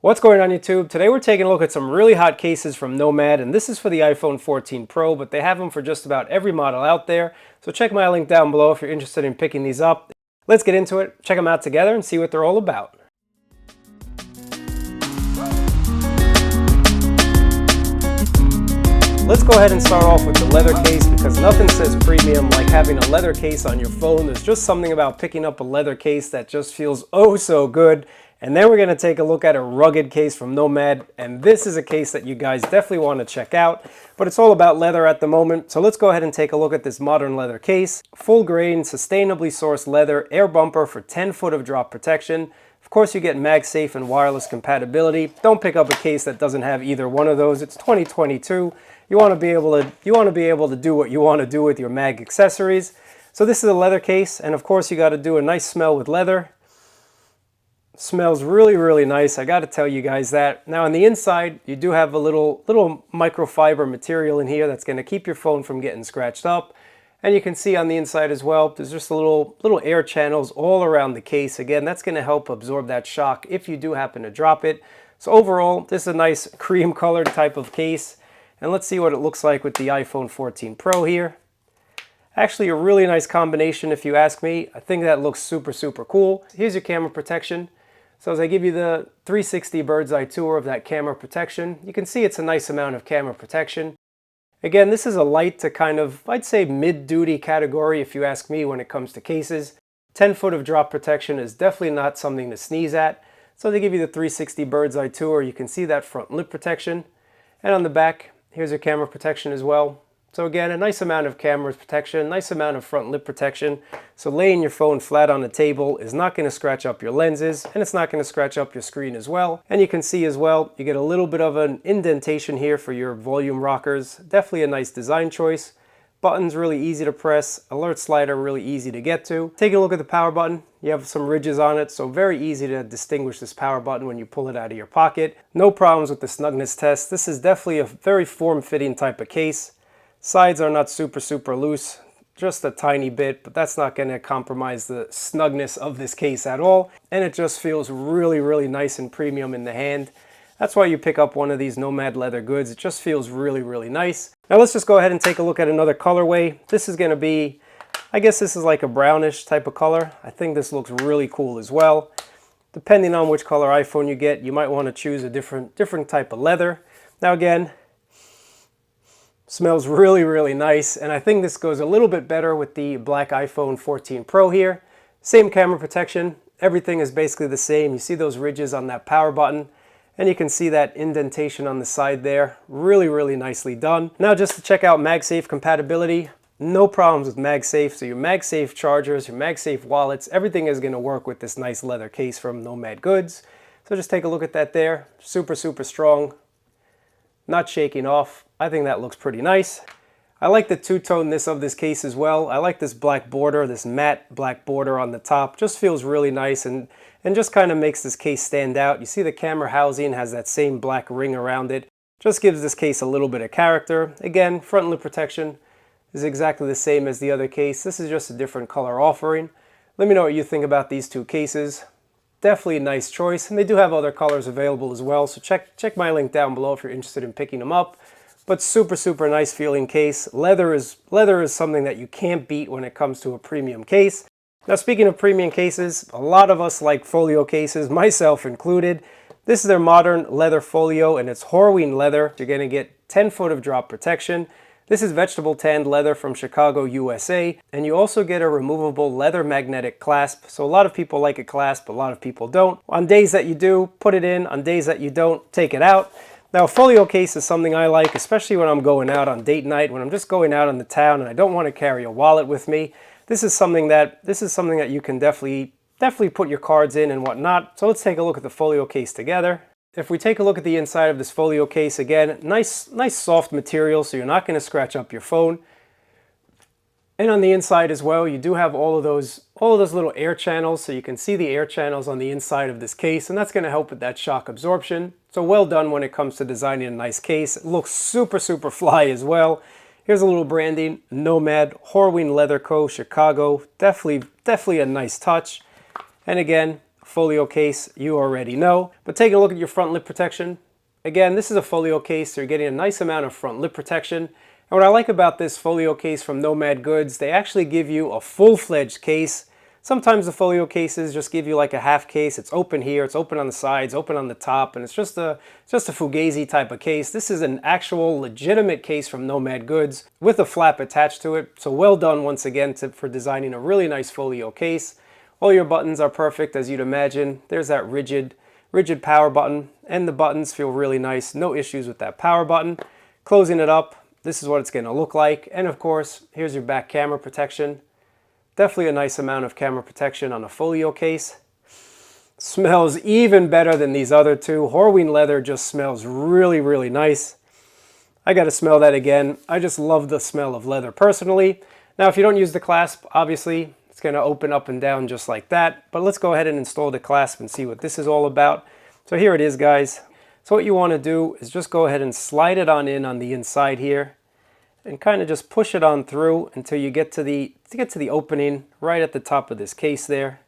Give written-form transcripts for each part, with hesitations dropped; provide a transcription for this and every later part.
What's going on YouTube? Today we're taking a look at some really hot cases from Nomad, and this is for the iPhone 14 Pro, but they have them for just about every model out there. So check my link down below if you're interested in picking these up. Let's get into it, check them out together and see what they're all about. Let's go ahead and start off with the leather case because nothing says premium like having a leather case on your phone. There's just something about picking up a leather case that just feels oh so good. And then we're going to take a look at a rugged case from Nomad, and this is a case that you guys definitely want to check out, but it's all about leather at the moment. So let's go ahead and take a look at this modern leather case. Full grain, sustainably sourced leather, air bumper for 10 foot of drop protection. Of course you get MagSafe and wireless compatibility. Don't pick up a case that doesn't have either one of those. It's 2022. You want to be able to do what you want to do with your mag accessories. So this is a leather case, and of course you got to do a nice smell with leather. Smells really nice, I got to tell you guys that. Now on the inside you do have a little microfiber material in here that's going to keep your phone from getting scratched up. And you can see on the inside as well, there's just little air channels all around the case. Again, that's going to help absorb that shock if you do happen to drop it. So overall, this is a nice cream colored type of case. And let's see what it looks like with the iPhone 14 Pro here. Actually a really nice combination if you ask me. I think that looks super cool. Here's your camera protection. So as I give you the 360 bird's eye tour of that camera protection, you can see it's a nice amount of camera protection. Again, this is a light to kind of, I'd say mid-duty category if you ask me when it comes to cases. 10 foot of drop protection is definitely not something to sneeze at. So they give you the 360 bird's eye tour, you can see that front lip protection. And on the back, here's your camera protection as well. So again, a nice amount of camera protection, nice amount of front lip protection. So laying your phone flat on the table is not going to scratch up your lenses, and it's not going to scratch up your screen as well. And you can see as well, you get a little bit of an indentation here for your volume rockers. Definitely a nice design choice. Buttons really easy to press, alert slider really easy to get to. Taking a look at the power button, you have some ridges on it, so very easy to distinguish this power button when you pull it out of your pocket. No problems with the snugness test. This is definitely a very form-fitting type of case. Sides are not super loose, just a tiny bit, but that's not going to compromise the snugness of this case at all. And it just feels really nice and premium in the hand. That's why you pick up one of these Nomad leather goods. It just feels really nice. Now let's just go ahead and take a look at another colorway. This is going to be, I guess this is like a brownish type of color. I think this looks really cool as well. Depending on which color iPhone you get, you might want to choose a different type of leather. Now again, smells really nice, and I think this goes a little bit better with the black iPhone 14 Pro here. Same camera protection, everything is basically the same. You see those ridges on that power button, and you can see that indentation on the side there. Really nicely done. Now just to check out MagSafe compatibility, no problems with MagSafe. So your MagSafe chargers, your MagSafe wallets, everything is going to work with this nice leather case from Nomad Goods. So just take a look at that there. Super strong, not shaking off. I think that looks pretty nice. I like the two-toneness of this case as well. I like this black border, this matte black border on the top. Just feels really nice and just kind of makes this case stand out. You see the camera housing has that same black ring around it. Just gives this case a little bit of character. Again, front lip protection is exactly the same as the other case. This is just a different color offering. Let me know what you think about these two cases. Definitely a nice choice, and they do have other colors available as well, so check my link down below if you're interested in picking them up. But super nice feeling case. Leather is something that you can't beat when it comes to a premium case. Now speaking of premium cases, a lot of us like Folio cases, myself included. This is their modern leather Folio, and it's horween leather. You're going to get 10 foot of drop protection. This is vegetable tanned leather from Chicago, USA, and you also get a removable leather magnetic clasp. So a lot of people like a clasp, a lot of people don't. On days that you do, put it in. On days that you don't, take it out. Now a Folio case is something I like, especially when I'm going out on date night, when I'm just going out in the town and I don't want to carry a wallet with me. This is something that you can definitely put your cards in and whatnot. So let's take a look at the Folio case together. If we take a look at the inside of this Folio case, again, nice soft material, so you're not going to scratch up your phone. And on the inside as well, you do have all of those little air channels, so you can see the air channels on the inside of this case, and that's going to help with that shock absorption. So well done when it comes to designing a nice case. It looks super fly as well. Here's a little branding, Nomad, Horween Leather Co., Chicago. Definitely a nice touch. And again, Folio case, you already know. But take a look at your front lip protection. Again, this is a Folio case, so you're getting a nice amount of front lip protection. And what I like about this Folio case from Nomad Goods, they actually give you a full-fledged case. Sometimes the Folio cases just give you like a half case. It's open here, it's open on the sides, open on the top, and it's just a Fugazi type of case. This is an actual legitimate case from Nomad Goods with a flap attached to it. So well done once again for designing a really nice Folio case. All your buttons are perfect as you'd imagine. There's that rigid power button, and the buttons feel really nice. No issues with that power button. Closing it up, this is what it's going to look like. And of course, here's your back camera protection. Definitely a nice amount of camera protection on a Folio case. Smells even better than these other two. Horween leather just smells really, really nice. I got to smell that again. I just love the smell of leather personally. Now, if you don't use the clasp, obviously, it's going to open up and down just like that. But let's go ahead and install the clasp and see what this is all about. So here it is, guys. So what you want to do is just go ahead and slide it on in on the inside here, and kind of just push it on through until you get to the opening right at the top of this case there.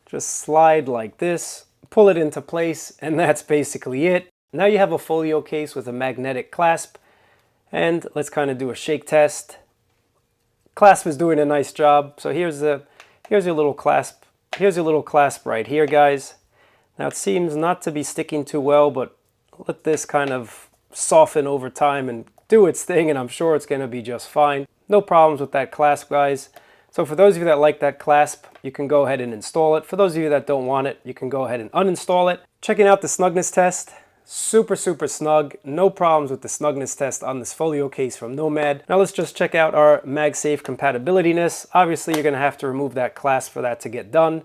Just slide like this, pull it into place, and that's basically it. Now you have a Folio case with a magnetic clasp, and let's kind of do a shake test. Clasp is doing a nice job. So here's your little clasp. Here's your little clasp right here, guys. Now it seems not to be sticking too well, but let this kind of soften over time and do its thing, and I'm sure it's going to be just fine. No problems with that clasp, guys. So for those of you that like that clasp, you can go ahead and install it. For those of you that don't want it, you can go ahead and uninstall it. Checking out the snugness test. Super, super snug. No problems with the snugness test on this Folio case from Nomad. Now let's just check out our MagSafe compatibility-ness. Obviously, you're going to have to remove that clasp for that to get done.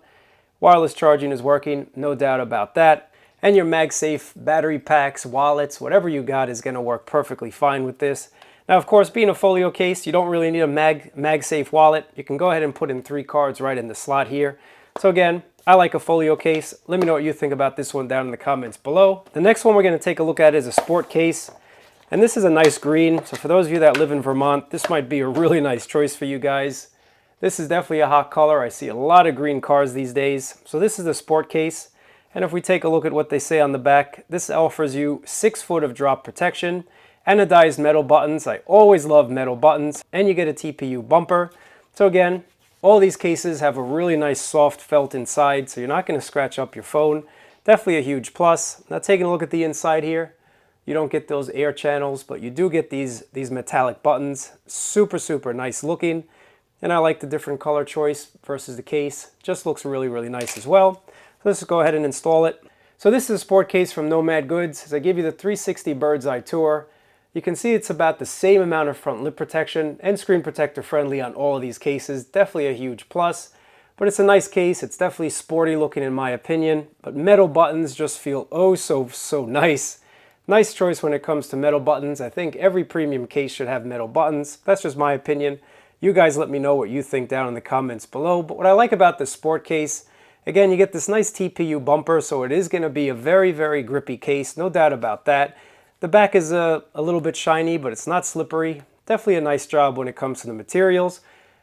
Wireless charging is working, no doubt about that. And your MagSafe battery packs, wallets, whatever you got is going to work perfectly fine with this. Now, of course, being a Folio case, you don't really need a MagSafe wallet. You can go ahead and put in 3 cards right in the slot here. So again, I like a Folio case. Let me know what you think about this one down in the comments below. The next one we're going to take a look at is a sport case. And this is a nice green. So for those of you that live in Vermont, this might be a really nice choice for you guys. This is definitely a hot color. I see a lot of green cars these days. So this is the sport case. And if we take a look at what they say on the back, this offers you 6 foot of drop protection, anodized metal buttons. I always love metal buttons. And you get a TPU bumper. So again, all these cases have a really nice soft felt inside, so you're not going to scratch up your phone. Definitely a huge plus. Now taking a look at the inside here, you don't get those air channels, but you do get these metallic buttons. Super, super nice looking. And I like the different color choice versus the case. Just looks really, really nice as well. So let's just go ahead and install it. So this is a sport case from Nomad Goods. As I give you the 360 bird's eye tour, you can see it's about the same amount of front lip protection and screen protector friendly on all of these cases. Definitely a huge plus, but it's a nice case. It's definitely sporty looking in my opinion, but metal buttons just feel oh so nice. Nice choice when it comes to metal buttons. I think every premium case should have metal buttons. That's just my opinion. You guys let me know what you think down in the comments below. But what I like about the sport case, again, you get this nice TPU bumper, so it is going to be a very, very grippy case, no doubt about that. The back is a little bit shiny, but it's not slippery. Definitely a nice job when it comes to the materials.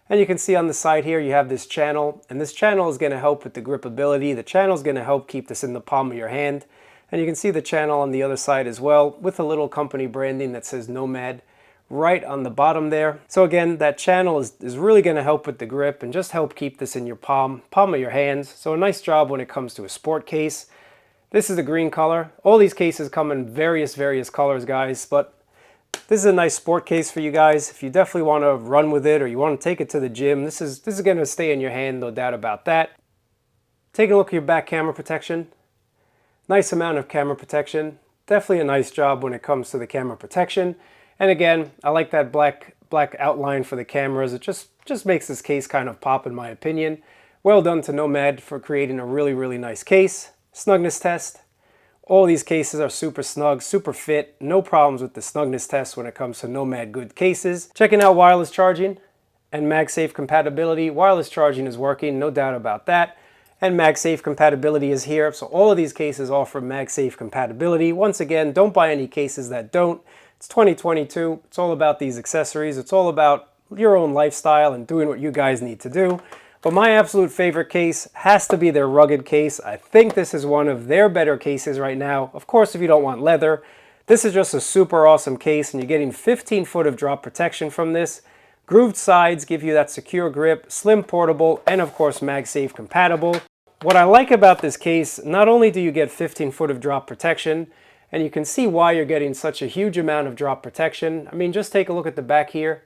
And you can see on the side here, you have this channel, and this channel is going to help with the gripability. The channel is going to help keep this in the palm of your hand. And you can see the channel on the other side as well, with a little company branding that says Nomad right on the bottom there. So again, that channel is really going to help with the grip and just help keep this in your palm of your hands. So a nice job when it comes to a sport case. This is the green color. All these cases come in various colors, guys, but this is a nice sport case for you guys. If you definitely want to run with it or you want to take it to the gym, this is going to stay in your hand, no doubt about that. Take a look at your back camera protection. Nice amount of camera protection. Definitely a nice job when it comes to the camera protection. And again, I like that black outline for the cameras. It just makes this case kind of pop in my opinion. Well done to Nomad for creating a really, really nice case. Snugness test. All these cases are super snug, super fit. No problems with the snugness test when it comes to Nomad Good cases. Checking out wireless charging and MagSafe compatibility. Wireless charging is working, no doubt about that. And MagSafe compatibility is here. So all of these cases offer MagSafe compatibility. Once again, don't buy any cases that don't. It's 2022. It's all about these accessories. It's all about your own lifestyle and doing what you guys need to do. But my absolute favorite case has to be their rugged case. I think this is one of their better cases right now. Of course, if you don't want leather, this is just a super awesome case, and you're getting 15 foot of drop protection from this. Grooved sides give you that secure grip, slim portable, and of course MagSafe compatible. What I like about this case, not only do you get 15 foot of drop protection, and you can see why you're getting such a huge amount of drop protection. I mean, just take a look at the back here.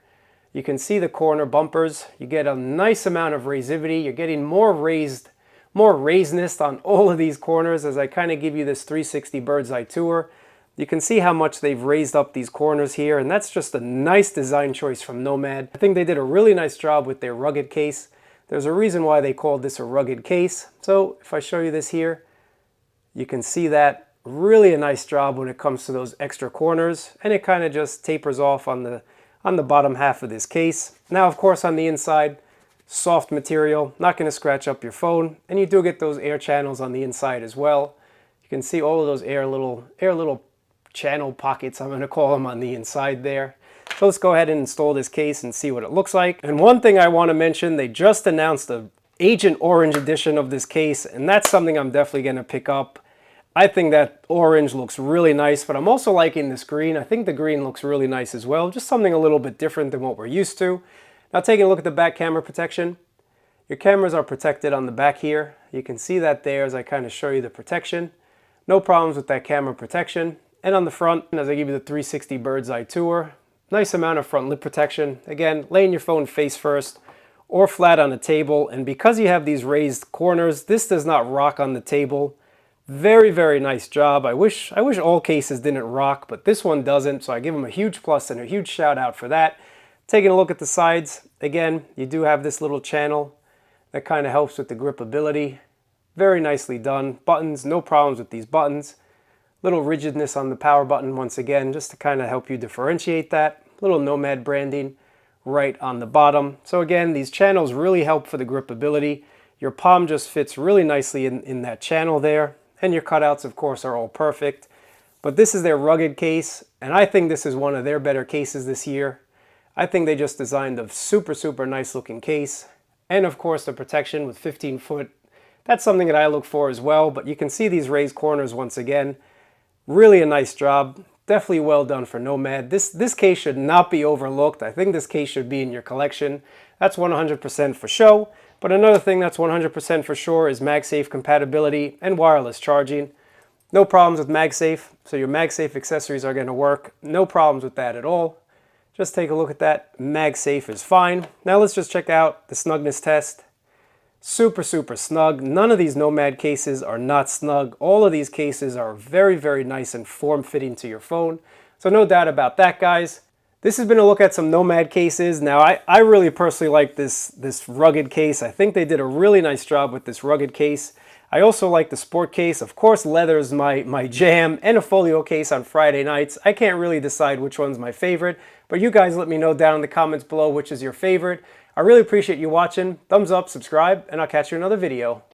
You can see the corner bumpers. You get a nice amount of raisivity. You're getting more raisedness on all of these corners as I kind of give you this 360 bird's eye tour. You can see how much they've raised up these corners here, and that's just a nice design choice from Nomad. I think they did a really nice job with their rugged case. There's a reason why they called this a rugged case. So if I show you this here, you can see that really a nice job when it comes to those extra corners, and it kind of just tapers off on the bottom half of this case. Now, of course, on the inside, soft material, not going to scratch up your phone, and you do get those air channels on the inside as well. You can see all of those air little channel pockets, I'm going to call them, on the inside there. So let's go ahead and install this case and see what it looks like. And one thing I want to mention, they just announced the Agent Orange edition of this case, and that's something I'm definitely going to pick up. I think that orange looks really nice, but I'm also liking this green. I think the green looks really nice as well, just something a little bit different than what we're used to. Now, taking a look at the back camera protection, your cameras are protected on the back here. You can see that there as I kind of show you the protection. No problems with that camera protection. And on the front, as I give you the 360 bird's eye tour, nice amount of front lip protection. Again, laying your phone face first or flat on a table. And because you have these raised corners, this does not rock on the table. Very, very nice job. I wish all cases didn't rock, but this one doesn't. So I give them a huge plus and a huge shout out for that. Taking a look at the sides, again, you do have this little channel that kind of helps with the gripability. Very nicely done. Buttons, no problems with these buttons. Little rigidness on the power button once again, just to kind of help you differentiate that. Little Nomad branding right on the bottom. So again, these channels really help for the gripability. Your palm just fits really nicely in that channel there. And your cutouts, of course, are all perfect. But this is their rugged case, and I think this is one of their better cases this year. I think they just designed a super, super nice looking case. And of course, the protection with 15 foot. That's something that I look for as well. But you can see these raised corners once again. Really a nice job. Definitely well done for Nomad. This case should not be overlooked. I think this case should be in your collection. That's 100% for show. But another thing that's 100% for sure is MagSafe compatibility and wireless charging. No problems with MagSafe. So your MagSafe accessories are going to work. No problems with that at all. Just take a look at that. MagSafe is fine. Now let's just check out the snugness test. Super, super snug. None of these Nomad cases are not snug. All of these cases are very, very nice and form-fitting to your phone. So no doubt about that, guys. This has been a look at some Nomad cases. Now, I really personally like this rugged case. I think they did a really nice job with this rugged case. I also like the sport case. Of course, leather is my jam, and a Folio case on Friday nights. I can't really decide which one's my favorite, but you guys let me know down in the comments below which is your favorite. I really appreciate you watching. Thumbs up, subscribe, and I'll catch you in another video.